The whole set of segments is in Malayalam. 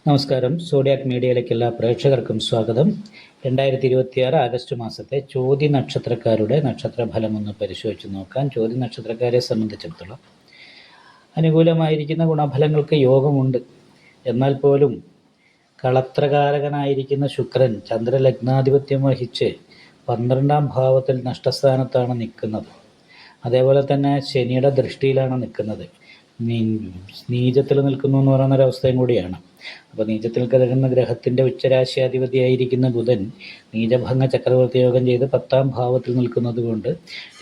നമസ്കാരം. സോഡിയാക് മീഡിയയിലേക്ക് എല്ലാ പ്രേക്ഷകർക്കും സ്വാഗതം. 2026 ആഗസ്റ്റ് മാസത്തെ ചോതി നക്ഷത്രക്കാരുടെ നക്ഷത്രഫലം ഒന്ന് പരിശോധിച്ച് നോക്കാം. ചോതി നക്ഷത്രക്കാരെ സംബന്ധിച്ചിടത്തോളം അനുകൂലമായിരിക്കുന്ന ഗുണഫലങ്ങൾക്ക് യോഗമുണ്ട്. എന്നാൽ പോലും കളത്രകാരകനായിരിക്കുന്ന ശുക്രൻ ചന്ദ്രലഗ്നാധിപത്യം വഹിച്ച് 12ാം ഭാവത്തിൽ നഷ്ടസ്ഥാനത്താണ് നിൽക്കുന്നത്. അതേപോലെ തന്നെ ശനിയുടെ ദൃഷ്ടിയിലാണ് നിൽക്കുന്നത്. നീചത്തിൽ നിൽക്കുന്നു എന്ന് പറയുന്നൊരവസ്ഥയും കൂടിയാണ്. അപ്പോൾ നീചത്തിൽ കിടക്കുന്ന ഗ്രഹത്തിൻ്റെ ഉച്ചരാശിയാധിപതിയായിരിക്കുന്ന ബുധൻ നീചഭംഗ ചക്രവർത്തി യോഗം ചെയ്ത് 10ാം ഭാവത്തിൽ നിൽക്കുന്നത് കൊണ്ട്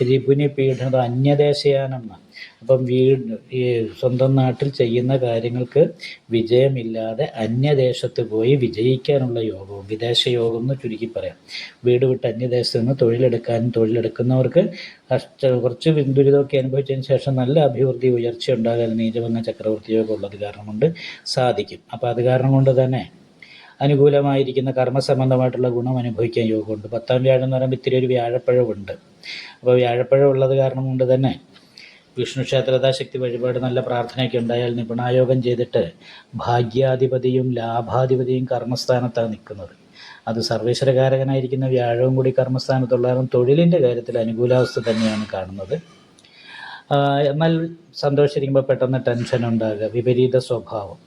രിപുനി പീഡന അന്യദേശയാനെന്ന അപ്പം ഈ സ്വന്തം നാട്ടിൽ ചെയ്യുന്ന കാര്യങ്ങൾക്ക് വിജയമില്ലാതെ അന്യദേശത്ത് പോയി വിജയിക്കാനുള്ള യോഗവും വിദേശ യോഗം എന്ന് ചുരുക്കി പറയാം. വീട് വിട്ട് അന്യദേശത്ത് നിന്ന് തൊഴിലെടുക്കുന്നവർക്ക് കുറച്ച് ദുരിതമൊക്കെ അനുഭവിച്ചതിന് ശേഷം നല്ല അഭിവൃദ്ധി ഉയർച്ച ഉണ്ടാകാൻ നീചഭംഗ ചക്രവർത്തി യോഗം ഉള്ളത് കാരണം കൊണ്ട് സാധിക്കും. അപ്പോൾ അത് കാരണം കൊണ്ട് തന്നെ അനുകൂലമായിരിക്കുന്ന കർമ്മസംബന്ധമായിട്ടുള്ള ഗുണം അനുഭവിക്കാൻ യോഗമുണ്ട്. 10ാം വ്യാഴം എന്ന് പറയുമ്പോൾ ഇത്തിരി ഒരു വ്യാഴപ്പഴമുണ്ട്. അപ്പോൾ വ്യാഴപ്പഴം ഉള്ളത് കാരണം കൊണ്ട് തന്നെ വിഷ്ണു ക്ഷേത്രതാശക്തി വഴിപാട് നല്ല പ്രാർത്ഥനയൊക്കെ ഉണ്ടായാൽ നിപുണായോഗം ചെയ്തിട്ട് ഭാഗ്യാധിപതിയും ലാഭാധിപതിയും കർമ്മസ്ഥാനത്താണ് നിൽക്കുന്നത്. അത് സർവേശ്വരകാരകനായിരിക്കുന്ന വ്യാഴവും കൂടി കർമ്മസ്ഥാനത്തുള്ള തൊഴിലിൻ്റെ കാര്യത്തിൽ അനുകൂലാവസ്ഥ തന്നെയാണ് കാണുന്നത്. എന്നാൽ സന്തോഷിച്ചിരിക്കുമ്പോൾ പെട്ടെന്ന് ടെൻഷൻ ഉണ്ടാകുക, വിപരീത സ്വഭാവം,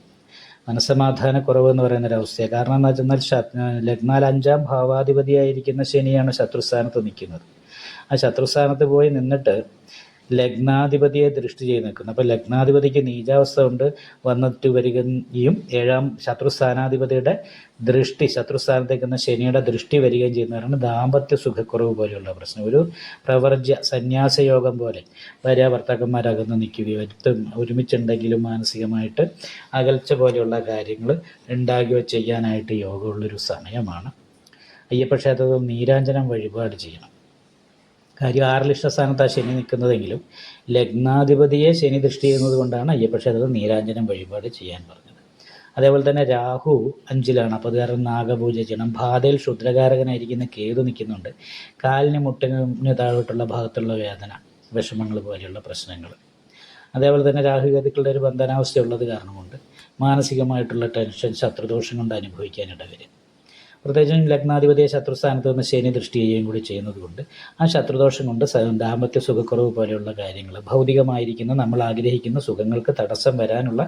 മനസ്സമാധാനക്കുറവ് എന്ന് പറയുന്നൊരവസ്ഥയാണ്. കാരണം എന്താ വെച്ചാൽ ലഗ്നാൽ 5ാം ഭാവാധിപതിയായിരിക്കുന്ന ശനിയാണ് ശത്രുസ്ഥാനത്ത് നിൽക്കുന്നത്. ആ ശത്രുസ്ഥാനത്ത് പോയി നിന്നിട്ട് ലഗ്നാധിപതിയെ ദൃഷ്ടി ചെയ്ത് നിൽക്കുന്നു. അപ്പോൾ ലഗ്നാധിപതിക്ക് നീചാവസ്ഥ കൊണ്ട് വന്നിട്ട് വരികയും 7ാം ശത്രുസ്ഥാനാധിപതിയുടെ ദൃഷ്ടി ശത്രുസ്ഥാനത്തേക്കുന്ന ശനിയുടെ ദൃഷ്ടി വരികയും ചെയ്യുന്നവരാണ് ദാമ്പത്യ സുഖക്കുറവ് പോലെയുള്ള പ്രശ്നം. ഒരു പ്രവർജ്യ സന്യാസയോഗം പോലെ ഭാര്യ ഭർത്താക്കന്മാരകന്ന് നിൽക്കുകയോ ഒരുമിച്ചുണ്ടെങ്കിലും മാനസികമായിട്ട് അകൽച്ച പോലെയുള്ള കാര്യങ്ങൾ ഉണ്ടാകുകയോ ചെയ്യാനായിട്ട് യോഗമുള്ളൊരു സമയമാണ്. അയ്യപ്പ ക്ഷേത്രത്തിൽ നീരാഞ്ജനം വഴിപാട് ചെയ്യണം. കാര്യം 6 ഇഷ്ടസ്ഥാനത്താണ് ശനി നിൽക്കുന്നതെങ്കിലും ലഗ്നാധിപതിയെ ശനി ദൃഷ്ടി ചെയ്യുന്നത് കൊണ്ടാണ് അയ്യപ്പക്ഷേത്രത്തിൽ നീരാഞ്ജനം വഴിപാട് ചെയ്യാൻ പറഞ്ഞത്. അതേപോലെ തന്നെ രാഹു 5ലാണ്. അപ്പോൾ അത് കാരണം നാഗപൂജ ചെയ്യണം. ബാധയിൽ ക്ഷുദ്രകാരകനായിരിക്കുന്ന കേതു നിൽക്കുന്നുണ്ട്. കാലിന് മുട്ടിന് താഴോട്ടുള്ള ഭാഗത്തുള്ള വേദന, വിഷമങ്ങൾ പോലെയുള്ള പ്രശ്നങ്ങൾ. അതേപോലെ തന്നെ രാഹുകേതുക്കളുടെ ഒരു ബന്ധനാവസ്ഥ ഉള്ളത് കാരണം കൊണ്ട് മാനസികമായിട്ടുള്ള ടെൻഷൻ, ശത്രുദോഷം കൊണ്ട് അനുഭവിക്കാനിട വരും. പ്രത്യേകിച്ചും ലഗ്നാധിപതിയെ ശത്രുസ്ഥാനത്ത് നിന്ന് ശനി ദൃഷ്ടി ചെയ്യുകയും കൂടി ചെയ്യുന്നത് കൊണ്ട് ആ ശത്രുദോഷം കൊണ്ട് ദാമ്പത്യ സുഖക്കുറവ് പോലെയുള്ള കാര്യങ്ങൾ, ഭൗതികമായിരിക്കുന്ന നമ്മൾ ആഗ്രഹിക്കുന്ന സുഖങ്ങൾക്ക് തടസ്സം വരാനുള്ള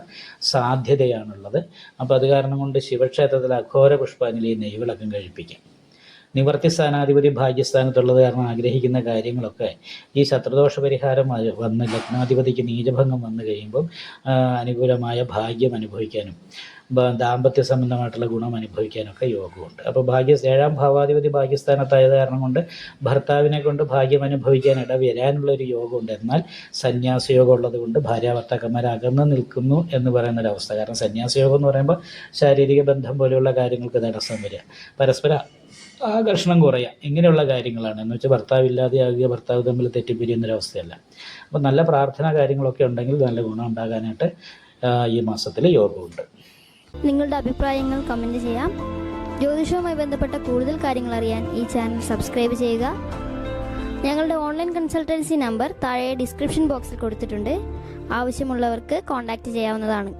സാധ്യതയാണുള്ളത്. അപ്പോൾ അത് കാരണം കൊണ്ട് ശിവക്ഷേത്രത്തിൽ അഘോര പുഷ്പാഞ്ജലി നെയ്വിളക്കം കഴിപ്പിക്കാം. നിവർത്തി സ്ഥാനാധിപതി ഭാഗ്യസ്ഥാനത്തുള്ളത് കാരണം ആഗ്രഹിക്കുന്ന കാര്യങ്ങളൊക്കെ ഈ ശത്രുദോഷ പരിഹാരം വന്ന് ലഗ്നാധിപതിക്ക് നീചഭംഗം വന്നു കഴിയുമ്പം അനുകൂലമായ ഭാഗ്യം അനുഭവിക്കാനും ദാമ്പത്യ സംബന്ധമായിട്ടുള്ള ഗുണം അനുഭവിക്കാനൊക്കെ യോഗമുണ്ട്. അപ്പോൾ 7ാം ഭാവാധിപതി ഭാഗ്യസ്ഥാനത്തായത് കാരണം കൊണ്ട് ഭർത്താവിനെ കൊണ്ട് ഭാഗ്യം അനുഭവിക്കാൻ വരാനുള്ളൊരു യോഗമുണ്ട്. എന്നാൽ സന്യാസയോഗം ഉള്ളത് കൊണ്ട് ഭാര്യ ഭർത്താക്കന്മാർ അകന്ന് നിൽക്കുന്നു എന്ന് പറയുന്നൊരവസ്ഥ. കാരണം സന്യാസയോഗം എന്ന് പറയുമ്പോൾ ശാരീരിക ബന്ധം പോലെയുള്ള കാര്യങ്ങൾക്ക് തടസ്സം വരിക, പരസ്പര ആകർഷണം കുറയുക, ഇങ്ങനെയുള്ള കാര്യങ്ങളാണ്. എന്ന് വെച്ചാൽ ഭർത്താവില്ലാതെയാകുക, ഭർത്താവ് തമ്മിൽ തെറ്റിപ്പിരിയുന്നൊരവസ്ഥയല്ല. അപ്പോൾ നല്ല പ്രാർത്ഥന കാര്യങ്ങളൊക്കെ ഉണ്ടെങ്കിൽ നല്ല ഗുണം ഉണ്ടാകാനായിട്ട് ഈ മാസത്തിൽ യോഗമുണ്ട്. നിങ്ങളുടെ അഭിപ്രായങ്ങൾ കമൻറ്റ് ചെയ്യാം. ജ്യോതിഷവുമായി ബന്ധപ്പെട്ട കൂടുതൽ കാര്യങ്ങൾ അറിയാൻ ഈ ചാനൽ സബ്സ്ക്രൈബ് ചെയ്യുക. ഞങ്ങളുടെ ഓൺലൈൻ കൺസൾട്ടൻസി നമ്പർ താഴെ ഡിസ്ക്രിപ്ഷൻ ബോക്സിൽ കൊടുത്തിട്ടുണ്ട്. ആവശ്യമുള്ളവർക്ക് കോൺടാക്റ്റ് ചെയ്യാവുന്നതാണ്.